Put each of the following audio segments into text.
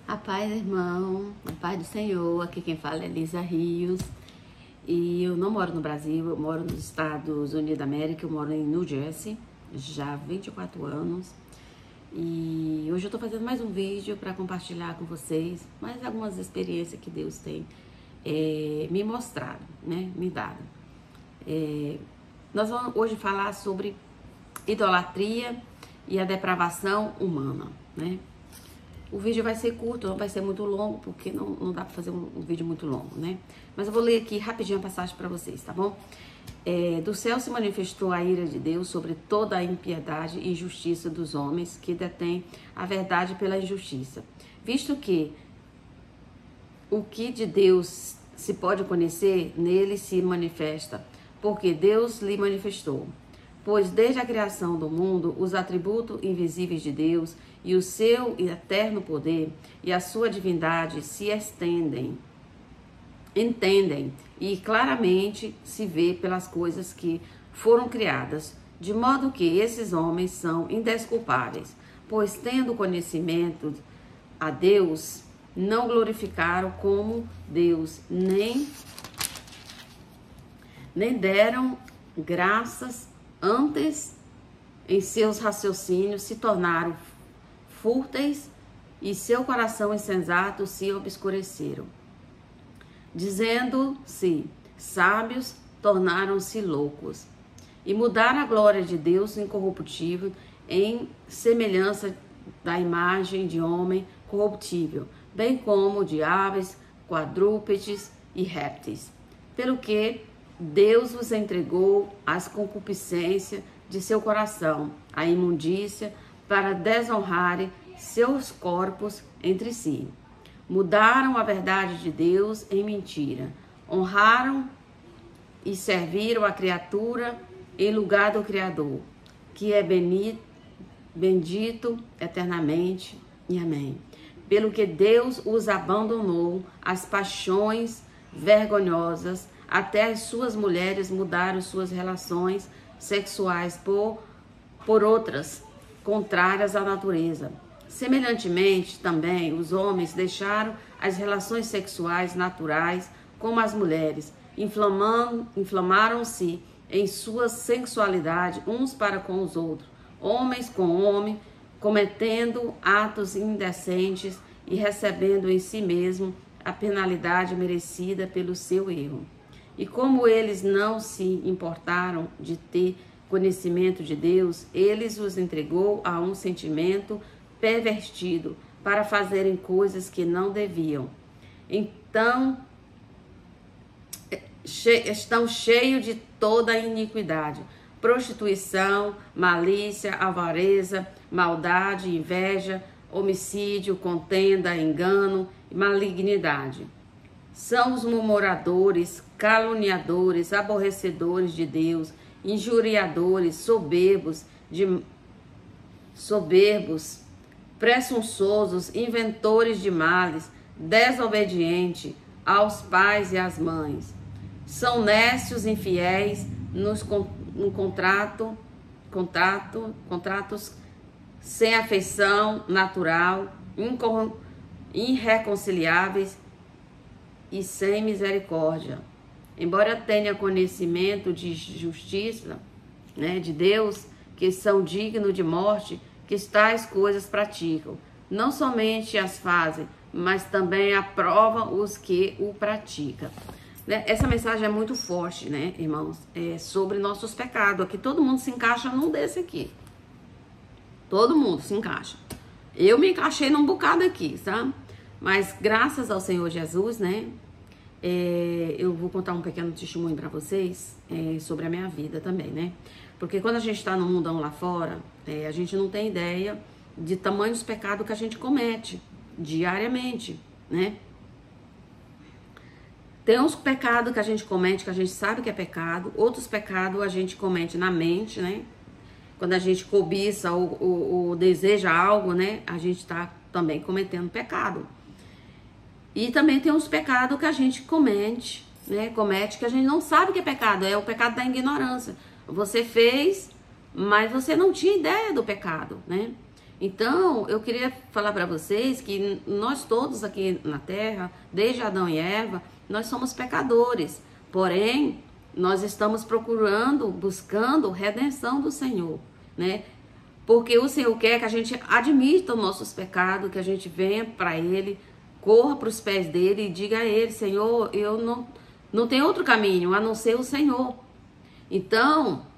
A paz, irmão, a paz do Senhor. Aqui quem fala é Lisa Rios. E eu não moro no Brasil, eu moro nos Estados Unidos da América, eu moro em New Jersey, já há 24 anos. E hoje eu tô fazendo mais um vídeo para compartilhar com vocês mais algumas experiências que Deus tem me mostrado, né, me dado. Nós vamos hoje falar sobre idolatria e a depravação humana, né? O vídeo vai ser curto, não vai ser muito longo, porque não dá para fazer um vídeo muito longo, né? Mas eu vou ler aqui rapidinho a passagem para vocês, tá bom? Do céu se manifestou a ira de Deus sobre toda a impiedade e injustiça dos homens que detêm a verdade pela injustiça. Visto que o que de Deus se pode conhecer, nele se manifesta, porque Deus lhe manifestou. Pois desde a criação do mundo, os atributos invisíveis de Deus e o seu eterno poder e a sua divindade se entendem e claramente se vê pelas coisas que foram criadas, de modo que esses homens são indesculpáveis, pois tendo conhecimento a Deus, não glorificaram como Deus, nem deram graças. Antes, em seus raciocínios se tornaram fúteis e seu coração insensato se obscureceram. Dizendo-se sábios, tornaram-se loucos e mudaram a glória de Deus incorruptível em semelhança da imagem de homem corruptível, bem como de aves, quadrúpedes e répteis. Pelo que Deus os entregou às concupiscências de seu coração, à imundícia, para desonrarem seus corpos entre si. Mudaram a verdade de Deus em mentira. Honraram e serviram a criatura em lugar do Criador, que é bendito eternamente. E amém. Pelo que Deus os abandonou às paixões vergonhosas, até as suas mulheres mudaram suas relações sexuais por outras contrárias à natureza. Semelhantemente, também, os homens deixaram as relações sexuais naturais como as mulheres, inflamaram-se em sua sensualidade uns para com os outros, homens com homem, cometendo atos indecentes e recebendo em si mesmo a penalidade merecida pelo seu erro. E como eles não se importaram de ter conhecimento de Deus, eles os entregou a um sentimento pervertido para fazerem coisas que não deviam. Então, estão cheios de toda a iniquidade, prostituição, malícia, avareza, maldade, inveja, homicídio, contenda, engano e malignidade. São os murmuradores, caluniadores, aborrecedores de Deus, injuriadores, soberbos, presunçosos, inventores de males, desobedientes aos pais e às mães. São nécios, infiéis contratos sem afeição natural, irreconciliáveis e sem misericórdia. Embora tenha conhecimento de justiça, né, de Deus, que são dignos de morte, que tais coisas praticam. Não somente as fazem, mas também aprovam os que o praticam. Né? Essa mensagem é muito forte, né, irmãos? É sobre nossos pecados. Aqui todo mundo se encaixa num desse aqui. Todo mundo se encaixa. Eu me encaixei num bocado aqui, sabe? Mas graças ao Senhor Jesus, né? Eu vou contar um pequeno testemunho para vocês sobre a minha vida também, né? Porque quando a gente está no mundão lá fora, a gente não tem ideia de tamanhos pecados que a gente comete diariamente, né? Tem uns pecados que a gente comete, que a gente sabe que é pecado. Outros pecados a gente comete na mente, né? Quando a gente cobiça ou deseja algo, né? A gente está também cometendo pecado. E também tem uns pecados que a gente comete, né? Que a gente não sabe que é pecado. É o pecado da ignorância. Você fez, mas você não tinha ideia do pecado, né? Então, eu queria falar para vocês que nós todos aqui na Terra, desde Adão e Eva, nós somos pecadores. Porém, nós estamos procurando, buscando redenção do Senhor, né? Porque o Senhor quer que a gente admita os nossos pecados, que a gente venha para Ele, corra para os pés dele e diga a Ele: Senhor, eu não tenho outro caminho a não ser o Senhor. Então,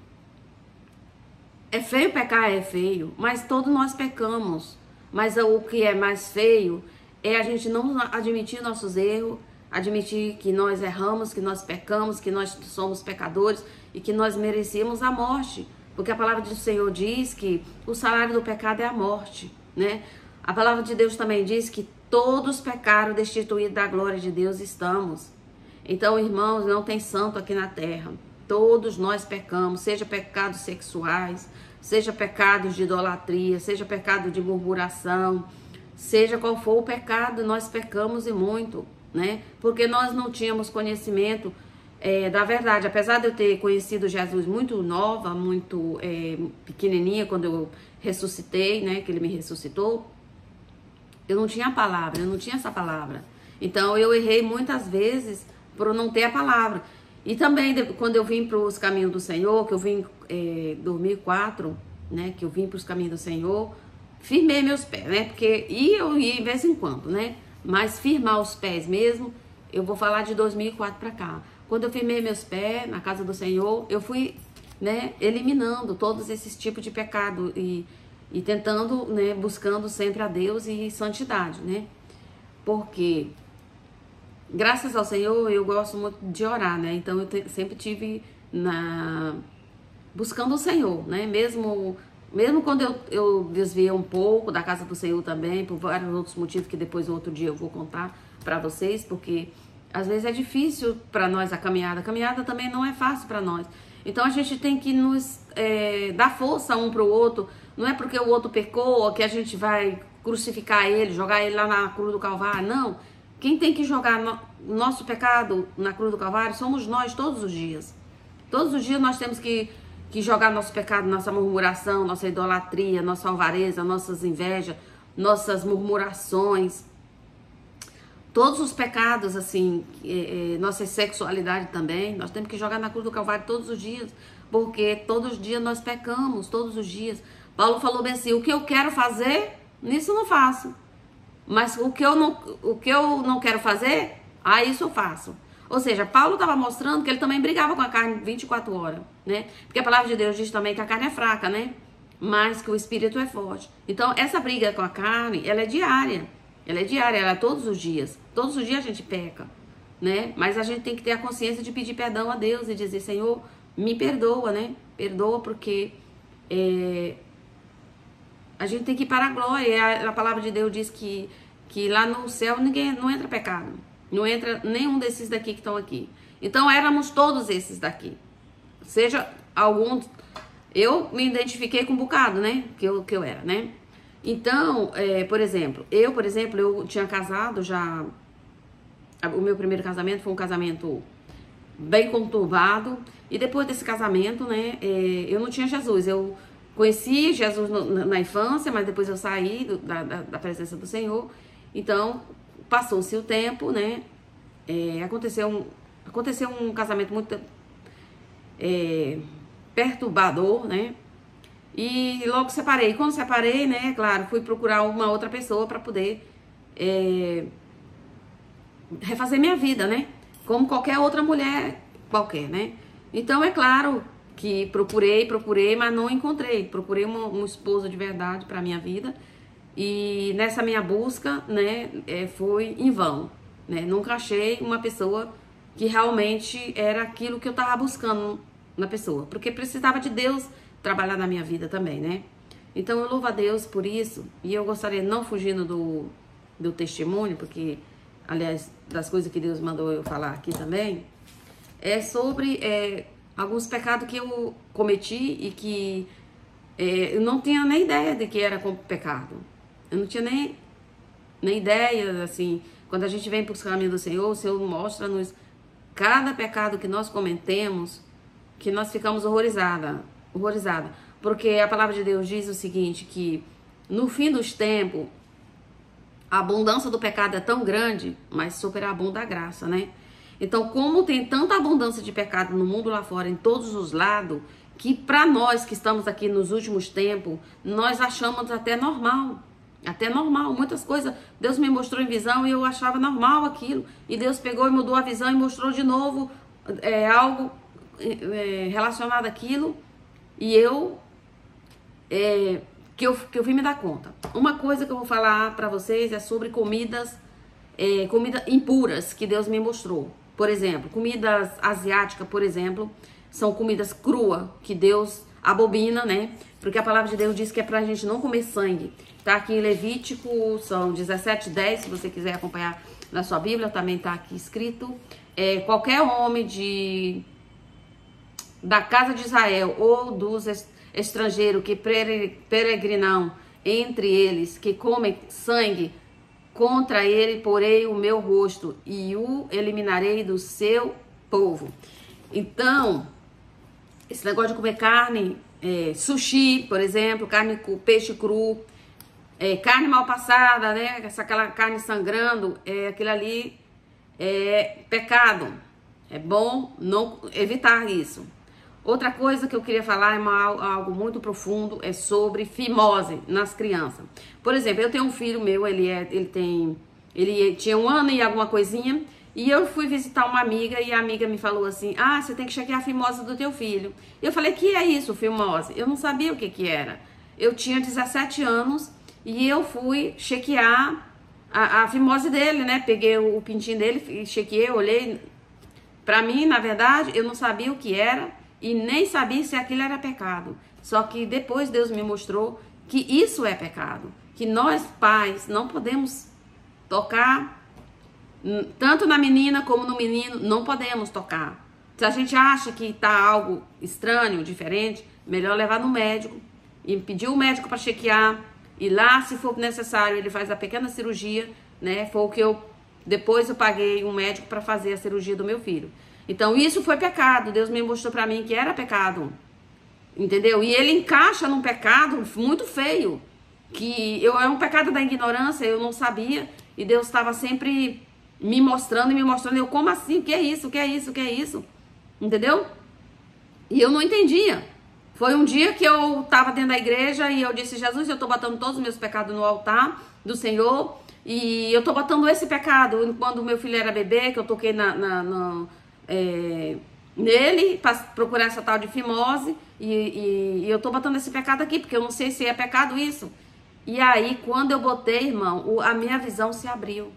é feio pecar, é feio, mas todos nós pecamos. Mas o que é mais feio é a gente não admitir nossos erros, admitir que nós erramos, que nós pecamos, que nós somos pecadores e que nós merecemos a morte. Porque a palavra do Senhor diz que o salário do pecado é a morte, né? A palavra de Deus também diz que todos pecaram, destituídos da glória de Deus estamos. Então, irmãos, não tem santo aqui na terra. Todos nós pecamos, seja pecados sexuais, seja pecados de idolatria, seja pecado de murmuração, seja qual for o pecado, nós pecamos e muito, né? Porque nós não tínhamos conhecimento da verdade. Apesar de eu ter conhecido Jesus muito nova, muito pequenininha, quando eu ressuscitei, né? Que ele me ressuscitou, eu não tinha a palavra, eu não tinha essa palavra. Então eu errei muitas vezes por não ter a palavra. E também quando eu vim para os caminhos do Senhor, que eu vim em 2004, né, que eu vim para os caminhos do Senhor, firmei meus pés, né, porque eu ia de vez em quando, né, mas firmar os pés mesmo, eu vou falar de 2004 para cá. Quando eu firmei meus pés na casa do Senhor, eu fui, né, eliminando todos esses tipos de pecado e tentando, né, buscando sempre a Deus e santidade, né, porque graças ao Senhor, eu gosto muito de orar, né? Então, eu sempre tive buscando o Senhor, né? Mesmo quando eu desviei um pouco da casa do Senhor também, por vários outros motivos que depois, outro dia, eu vou contar para vocês, porque às vezes é difícil para nós a caminhada. A caminhada também não é fácil para nós. Então, a gente tem que nos dar força um para o outro. Não é porque o outro pecou que a gente vai crucificar ele, jogar ele lá na cruz do Calvário, não. Quem tem que jogar nosso pecado na cruz do Calvário somos nós todos os dias. Todos os dias nós temos que jogar nosso pecado, nossa murmuração, nossa idolatria, nossa alvareza, nossas invejas, nossas murmurações. Todos os pecados, assim, nossa sexualidade também, nós temos que jogar na cruz do Calvário todos os dias. Porque todos os dias nós pecamos, todos os dias. Paulo falou bem assim: o que eu quero fazer, nisso eu não faço. Mas o que eu não quero fazer, isso eu faço. Ou seja, Paulo estava mostrando que ele também brigava com a carne 24 horas, né? Porque a palavra de Deus diz também que a carne é fraca, né? Mas que o espírito é forte. Então, essa briga com a carne, ela é diária. Ela é diária, ela é todos os dias. Todos os dias a gente peca, né? Mas a gente tem que ter a consciência de pedir perdão a Deus e dizer: Senhor, me perdoa, né? Perdoa porque a gente tem que ir para a glória. A palavra de Deus diz que lá no céu não entra pecado. Não entra nenhum desses daqui que estão aqui. Então éramos todos esses daqui. Seja algum... Eu me identifiquei com um bocado, né? Que eu era, né? Então, por exemplo, eu tinha casado já... O meu primeiro casamento foi um casamento bem conturbado. E depois desse casamento, né? Eu não tinha Jesus. Eu conheci Jesus na infância, mas depois eu saí da presença do Senhor. Então, passou-se o tempo, né? Aconteceu um casamento muito perturbador, né? E logo separei. Quando separei, né? Claro, fui procurar uma outra pessoa para poder refazer minha vida, né? Como qualquer outra mulher qualquer, né? Então, é claro que procurei, mas não encontrei. Procurei um esposo de verdade para minha vida. E nessa minha busca, né, foi em vão, né? Nunca achei uma pessoa que realmente era aquilo que eu estava buscando na pessoa. Porque precisava de Deus trabalhar na minha vida também, né? Então eu louvo a Deus por isso. E eu gostaria, não fugindo do testemunho, porque, aliás, das coisas que Deus mandou eu falar aqui também, é sobre... alguns pecados que eu cometi e que eu não tinha nem ideia de que era pecado. Eu não tinha nem ideia, assim, quando a gente vem para os caminhos do Senhor, o Senhor mostra-nos cada pecado que nós cometemos, que nós ficamos horrorizada. Porque a palavra de Deus diz o seguinte, que no fim dos tempos, a abundância do pecado é tão grande, mas superabunda a graça, né? Então, como tem tanta abundância de pecado no mundo lá fora, em todos os lados, que para nós que estamos aqui nos últimos tempos, nós achamos até normal. Até normal. Muitas coisas Deus me mostrou em visão e eu achava normal aquilo. E Deus pegou e mudou a visão e mostrou de novo algo relacionado àquilo. E que eu vim me dar conta. Uma coisa que eu vou falar para vocês é sobre comidas impuras que Deus me mostrou. Por exemplo, comidas asiáticas, por exemplo, são comidas cruas que Deus abomina, né? Porque a palavra de Deus diz que é pra gente não comer sangue. Tá aqui em Levítico, são 17:10, se você quiser acompanhar na sua Bíblia, também tá aqui escrito. Qualquer homem da casa de Israel ou dos estrangeiros que peregrinam entre eles, que comem sangue, contra ele porei o meu rosto e o eliminarei do seu povo. Então, esse negócio de comer carne, sushi, por exemplo, peixe cru, carne mal passada, né? Aquela carne sangrando, aquilo ali é pecado. É bom não evitar isso. Outra coisa que eu queria falar algo muito profundo, é sobre fimose nas crianças. Por exemplo, eu tenho um filho meu, ele tinha 1 ano e alguma coisinha, e eu fui visitar uma amiga e a amiga me falou assim: ah, você tem que chequear a fimose do teu filho. E eu falei: que é isso, fimose? Eu não sabia o que era. Eu tinha 17 anos e eu fui chequear a fimose dele, né? Peguei o pintinho dele e chequeei, olhei. Pra mim, na verdade, eu não sabia o que era e nem sabia se aquilo era pecado. Só que depois Deus me mostrou que isso é pecado. Que nós, pais, não podemos tocar, tanto na menina como no menino, não podemos tocar. Se a gente acha que tá algo estranho, diferente, melhor levar no médico e pedir o médico para chequear. E lá, se for necessário, ele faz a pequena cirurgia, né? Foi o que depois eu paguei um médico para fazer a cirurgia do meu filho. Então, isso foi pecado. Deus me mostrou para mim que era pecado. Entendeu? E ele encaixa num pecado muito feio. É um pecado da ignorância, eu não sabia. E Deus estava sempre me mostrando e me mostrando. Eu, como assim? O que é isso? O que é isso? O que é isso? Entendeu? E eu não entendia. Foi um dia que eu estava dentro da igreja e eu disse: Jesus, eu estou botando todos os meus pecados no altar do Senhor. E eu estou botando esse pecado. Quando o meu filho era bebê, que eu toquei nele para procurar essa tal de fimose. E eu estou botando esse pecado aqui, porque eu não sei se é pecado isso. E aí, quando eu botei, irmão, a minha visão se abriu.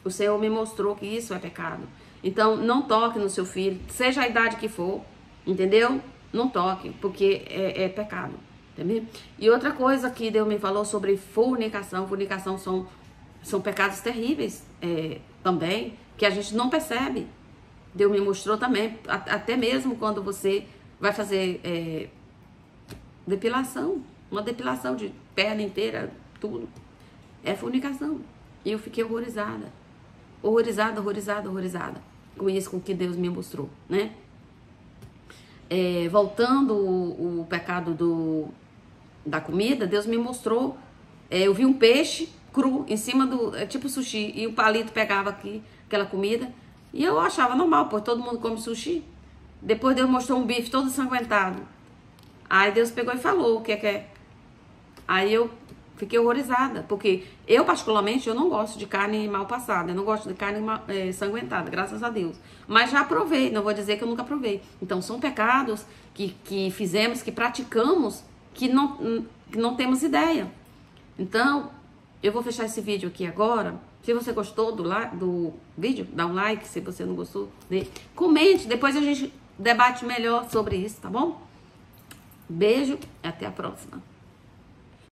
O Senhor me mostrou que isso é pecado. Então, não toque no seu filho, seja a idade que for, entendeu? Não toque, porque é pecado, entendeu? E outra coisa que Deus me falou sobre fornicação. Fornicação são pecados terríveis também, que a gente não percebe. Deus me mostrou também, até mesmo quando você vai fazer depilação, uma depilação de perna inteira, tudo, é fornicação. E eu fiquei horrorizada com isso, com o que Deus me mostrou, né? Voltando o pecado da comida, Deus me mostrou, eu vi um peixe cru em cima tipo sushi, e o palito pegava aqui aquela comida, e eu achava normal, pois todo mundo come sushi. Depois Deus mostrou um bife todo ensanguentado. Aí Deus pegou e falou o que é. Aí eu fiquei horrorizada, porque eu particularmente eu não gosto de carne mal passada, eu não gosto de carne ensanguentada, graças a Deus. Mas já provei, não vou dizer que eu nunca provei. Então são pecados que fizemos, que praticamos, que não temos ideia. Então, eu vou fechar esse vídeo aqui agora. Se você gostou do vídeo, dá um like. Se você não gostou, comente. Depois a gente debate melhor sobre isso, tá bom? Beijo e até a próxima.